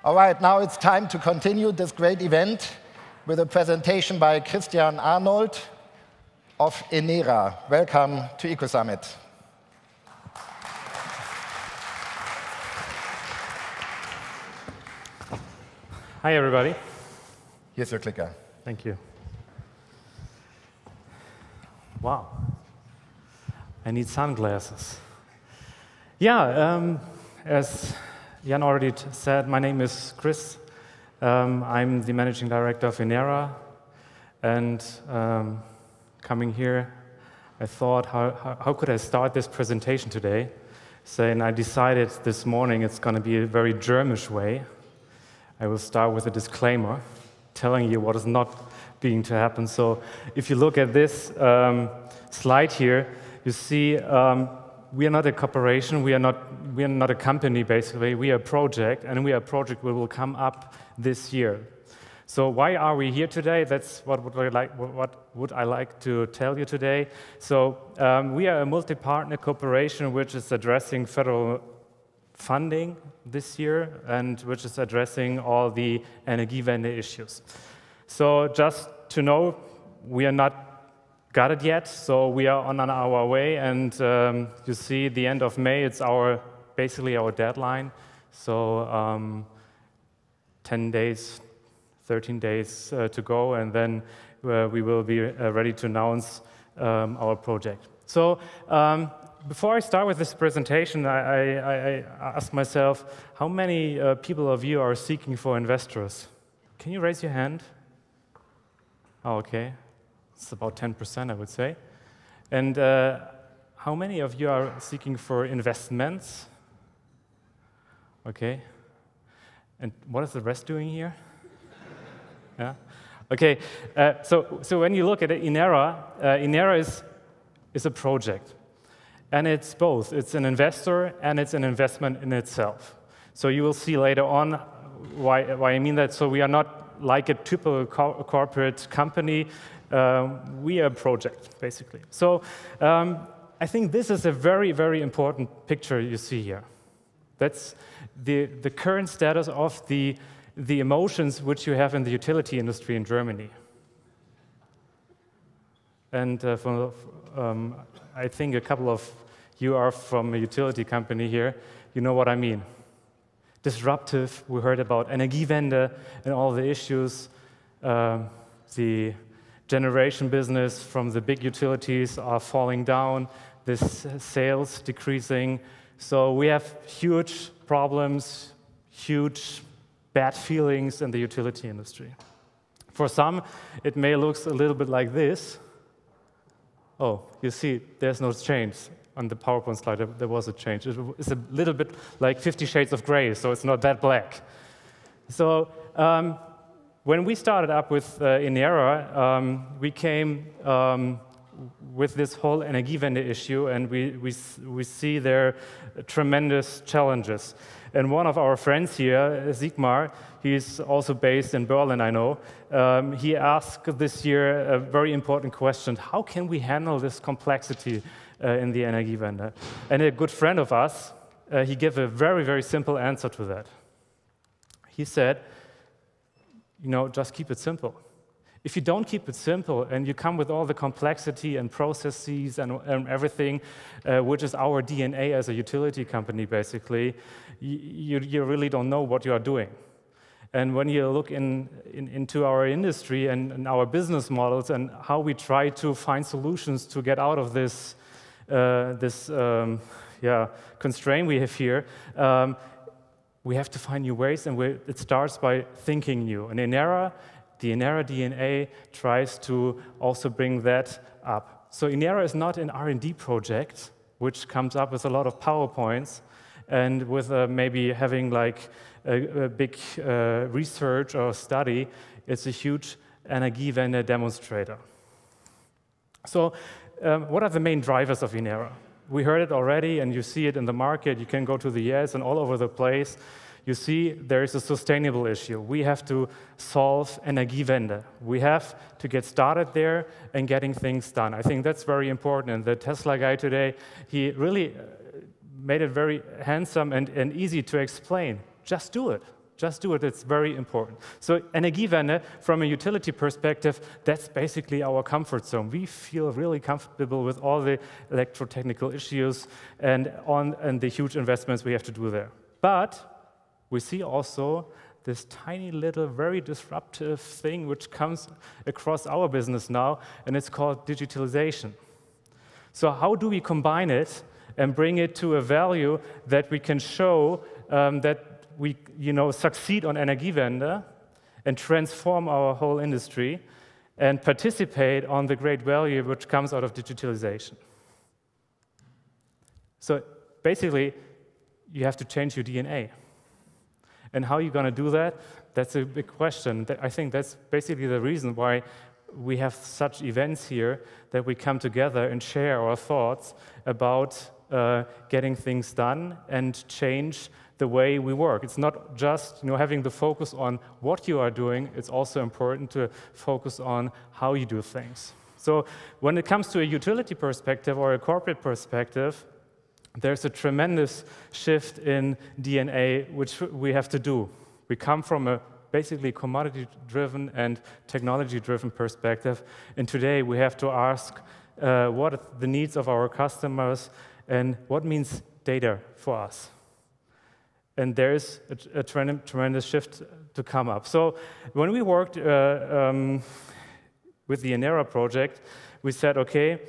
All right, now it's time to continue this great event with a presentation by Christian Arnold of Enera. Welcome to Ecosummit. Hi, everybody. Here's your clicker. Thank you. Wow. I need sunglasses. Yeah, as Jan already said, my name is Chris. I'm the managing director of Enera. And coming here, I thought, how could I start this presentation today? And I decided this morning it's going to be a very Germish way. I will start with a disclaimer, telling you what is not being to happen. So if you look at this slide here, you see we are not a corporation, we are not a company, basically. We are a project, and we are a project that will come up this year. So why are we here today? That's what would I like to tell you today. So we are a multi-partner corporation which is addressing federal funding this year and which is addressing all the Energiewende issues. So just to know, we are not got it yet, so we are on our way, and you see the end of May, it's basically our deadline. So 10 days, 13 days to go, and then we will be ready to announce our project. So before I start with this presentation, I ask myself, how many people of you are seeking for investors? Can you raise your hand? Oh, okay. It's about 10%, I would say. And how many of you are seeking for investments? Okay. And what is the rest doing here? Yeah. Okay. So when you look at Enera, Enera is a project. And it's both. It's an investor and it's an investment in itself. So you will see later on why I mean that. So we are not like a typical corporate company. We are a project, basically. So I think this is a very, very important picture you see here. That's the current status of the emotions which you have in the utility industry in Germany. And I think a couple of you are from a utility company here. You know what I mean. Disruptive, we heard about Energiewende and all the issues. The generation business from the big utilities are falling down, this sales decreasing. So we have huge problems, huge bad feelings in the utility industry. For some, it may look a little bit like this. Oh, you see, there's no change. On the PowerPoint slide, there was a change. It's a little bit like 50 Shades of Grey, so it's not that black. So when we started up with Enera, we came with this whole Energiewende issue, and we see there tremendous challenges. And one of our friends here, Sigmar, he's also based in Berlin, I know, he asked this year a very important question: how can we handle this complexity in the Energiewende? And a good friend of us, he gave a very, very simple answer to that. He said, you know, just keep it simple. If you don't keep it simple and you come with all the complexity and processes and everything, which is our DNA as a utility company, basically, you really don't know what you are doing. And when you look into our industry and our business models and how we try to find solutions to get out of this constraint we have here, we have to find new ways, and it starts by thinking new. And the Enera DNA tries to also bring that up. So Enera is not an R&D project, which comes up with a lot of PowerPoints, and with maybe having like a big research or study. It's a huge Energiewende demonstrator. So what are the main drivers of Enera? We heard it already, and you see it in the market. You can go to the US and all over the place. You see there is a sustainable issue. We have to solve Energiewende. We have to get started there and getting things done. I think that's very important. And the Tesla guy today, he really made it very handsome and easy to explain. Just do it. Just do it, it's very important. So Energiewende, from a utility perspective, that's basically our comfort zone. We feel really comfortable with all the electrotechnical issues and the huge investments we have to do there. But we see also this tiny little, very disruptive thing which comes across our business now, and it's called digitalization. So how do we combine it and bring it to a value that we can show that we succeed on Energiewende and transform our whole industry and participate on the great value which comes out of digitalization? So basically, you have to change your DNA. And how are you going to do that? That's a big question. I think that's basically the reason why we have such events here, that we come together and share our thoughts about getting things done and change the way we work. It's not just having the focus on what you are doing, it's also important to focus on how you do things. So when it comes to a utility perspective or a corporate perspective, there's a tremendous shift in DNA which we have to do. We come from a basically commodity-driven and technology-driven perspective, and today we have to ask what are the needs of our customers and what means data for us. And there's a tremendous shift to come up. So when we worked with the Enera project, we said, okay,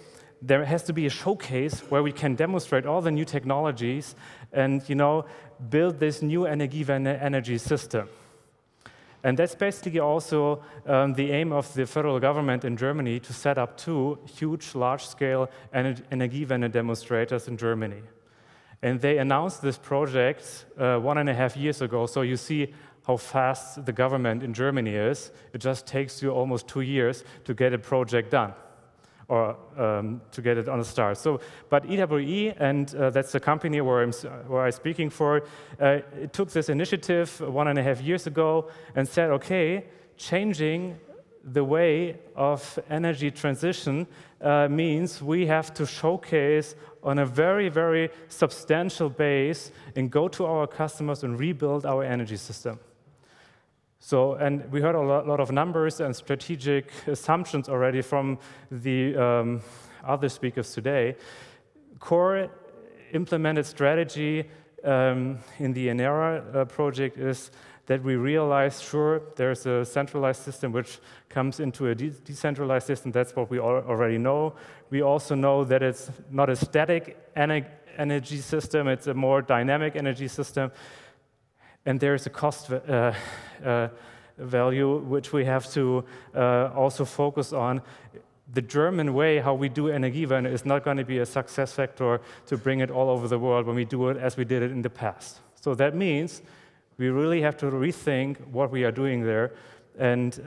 there has to be a showcase where we can demonstrate all the new technologies and build this new Energiewende energy system. And that's basically also the aim of the federal government in Germany, to set up 2 huge, large-scale Energiewende demonstrators in Germany. And they announced this project 1.5 years ago, so you see how fast the government in Germany is. It just takes you almost 2 years to get a project done, or to get it on a start. So, but EWE, and that's the company where I'm speaking for, it took this initiative 1.5 years ago and said, okay, changing the way of energy transition means we have to showcase on a very, very substantial base and go to our customers and rebuild our energy system. So, and we heard a lot of numbers and strategic assumptions already from the other speakers today. Core implemented strategy in the Enera project is that we realize, sure, there's a centralized system which comes into a decentralized system. That's what we already know. We also know that it's not a static energy system, it's a more dynamic energy system. And there's a cost value which we have to also focus on. The German way, how we do Energiewende, is not going to be a success factor to bring it all over the world when we do it as we did it in the past. So that means we really have to rethink what we are doing there and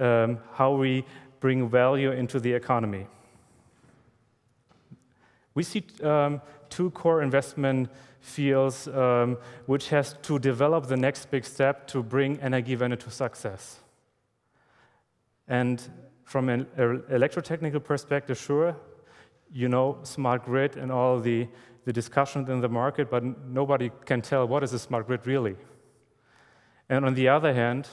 how we bring value into the economy. We see 2 core investment fields which has to develop the next big step to bring Energiewende to success. And from an electrotechnical perspective, sure, smart grid and all the discussions in the market, but nobody can tell what is a smart grid really. And on the other hand,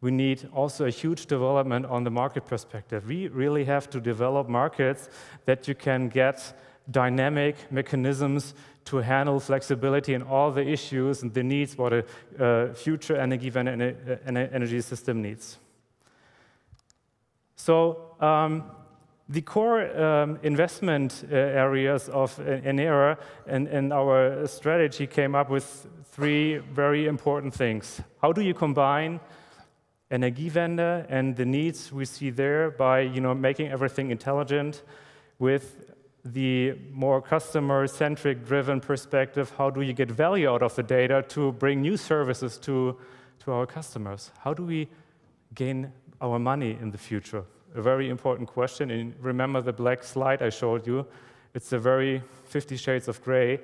we need also a huge development on the market perspective. We really have to develop markets that you can get dynamic mechanisms to handle flexibility and all the issues and the needs what a future Energiewende energy system needs. So the core investment areas of Enera and our strategy came up with 3 very important things. How do you combine Energiewende and the needs we see there by making everything intelligent with the more customer-centric driven perspective? How do you get value out of the data to bring new services to our customers? How do we gain our money in the future? A very important question. And remember the black slide I showed you? It's a very 50 shades of gray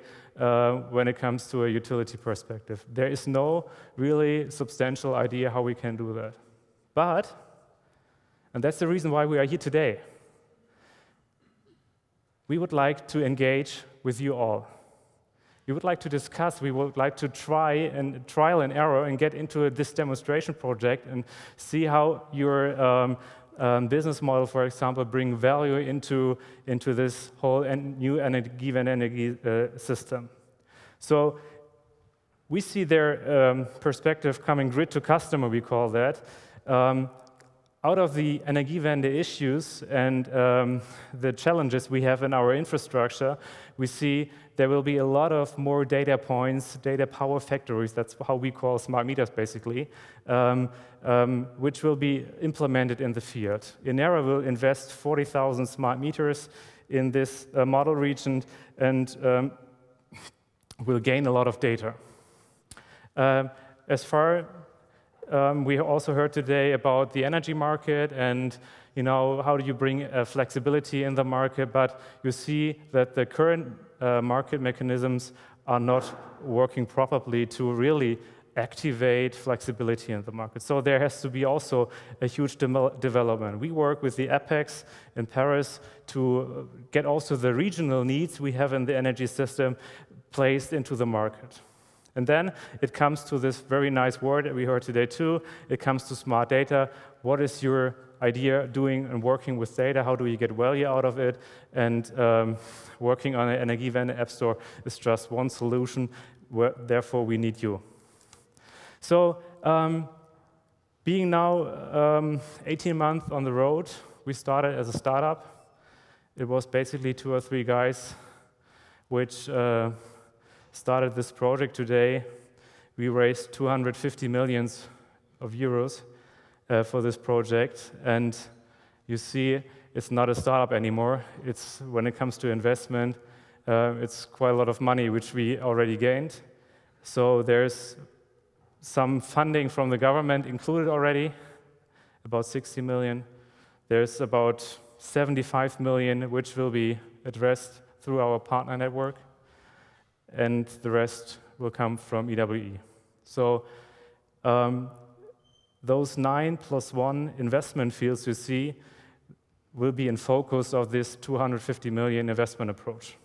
when it comes to a utility perspective. There is no really substantial idea how we can do that. But, and that's the reason why we are here today, we would like to engage with you all. we would like to discuss, we would like to trial and error and get into this demonstration project and see how your business model, for example, bring value into this whole new energy system. So we see their perspective coming grid to customer, we call that. Out of the Energiewende issues and the challenges we have in our infrastructure, we see there will be a lot of more data points, data power factories, that's how we call smart meters basically, which will be implemented in the field. Enera will invest 40,000 smart meters in this model region and will gain a lot of data. We also heard today about the energy market and how do you bring flexibility in the market, but you see that the current market mechanisms are not working properly to really activate flexibility in the market. So there has to be also a huge development. We work with the Apex in Paris to get also the regional needs we have in the energy system placed into the market. And then it comes to this very nice word that we heard today too. It comes to smart data. What is your idea doing and working with data? How do you get value out of it? And working on an Energiewende app store is just one solution. Therefore, we need you. So being now 18 months on the road, we started as a startup. It was basically 2 or 3 guys which started this project today. We raised 250 million euros for this project, and you see it's not a startup anymore. It's, when it comes to investment, it's quite a lot of money which we already gained. So there's some funding from the government included already, about 60 million. There's about 75 million which will be addressed through our partner network, and the rest will come from EWE. So those 9+1 investment fields you see will be in focus of this 250 million investment approach.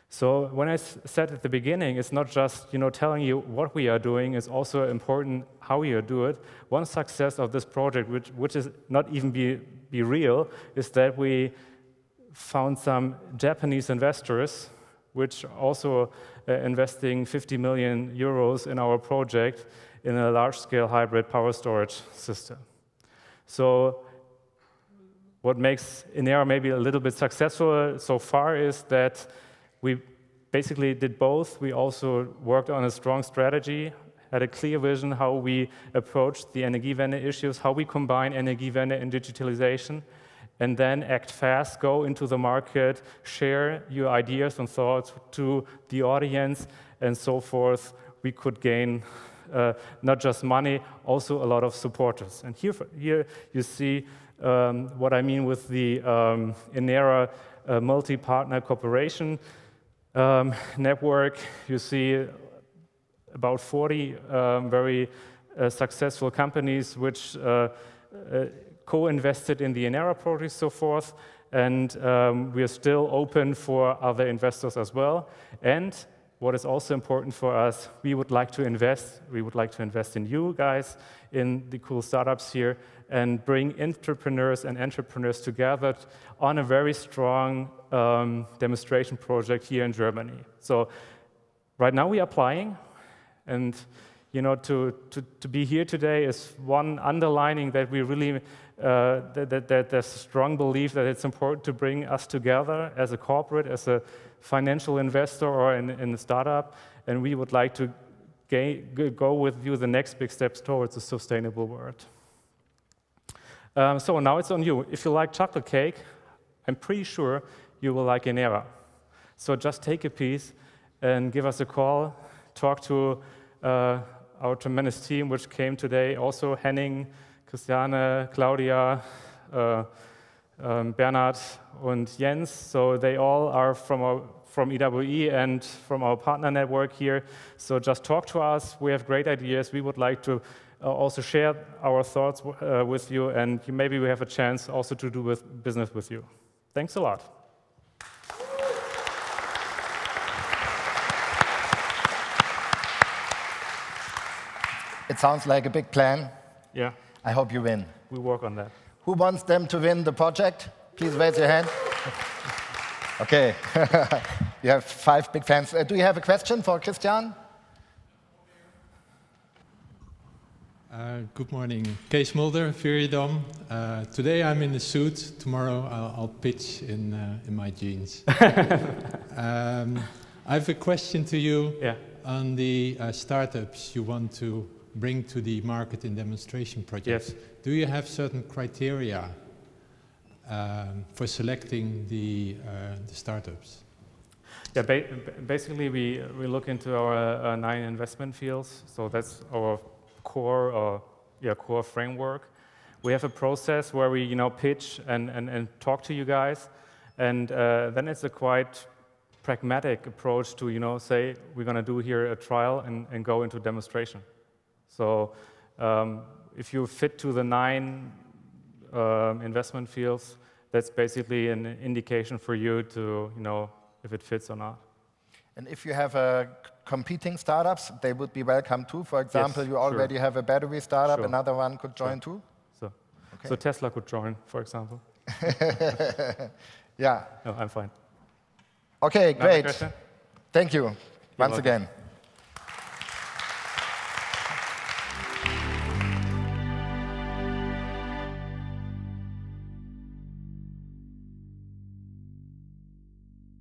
So when I said at the beginning, it's not just telling you what we are doing, it's also important how we do it. One success of this project, which is not even be real, is that we found some Japanese investors which also investing 50 million euros in our project in a large-scale hybrid power storage system. So what makes Enera maybe a little bit successful so far is that we basically did both. We also worked on a strong strategy, had a clear vision how we approached the Energiewende issues, how we combine Energiewende and digitalization, and then act fast, go into the market, share your ideas and thoughts to the audience, and so forth. We could gain not just money, also a lot of supporters. And here you see what I mean with the Enera multi-partner cooperation network. You see about 40 very successful companies which co-invested in the Enera project, so forth, and we are still open for other investors as well. And what is also important for us, we would like to invest in you guys, in the cool startups here, and bring entrepreneurs together on a very strong demonstration project here in Germany. So right now we are applying, and to be here today is one underlining that we really that there's a strong belief that it's important to bring us together as a corporate, as a financial investor, or in a startup, and we would like to go with you the next big steps towards a sustainable world. So now it's on you. If you like chocolate cake, I'm pretty sure you will like Enera. So just take a piece and give us a call, talk to our tremendous team which came today, also Henning, Christiane, Claudia, Bernhard and Jens. So they all are from EWE and from our partner network here. So just talk to us. We have great ideas. We would like to also share our thoughts with you, and maybe we have a chance also to do business with you. Thanks a lot. It sounds like a big plan. Yeah. I hope you win. We work on that. Who wants them to win the project? Please raise your hand. Okay. You have 5 big fans. Do you have a question for Christian? Good morning. Kees Mulder, Viridom. Today I'm in a suit. Tomorrow I'll pitch in my jeans. I have a question to you on the startups you want to bring to the market in demonstration projects. Yes. Do you have certain criteria for selecting the startups? Yeah, basically we look into our 9 investment fields. So that's our core framework. We have a process where we pitch and talk to you guys, and then it's a quite pragmatic approach to say we're going to do here a trial and go into demonstration. So if you fit to the 9 investment fields, that's basically an indication for you to if it fits or not. And if you have competing startups, they would be welcome too. For example, you already have a battery startup, another one could join too? So Tesla could join, for example. Yeah. No, I'm fine. Okay, great. Question? Thank you once again.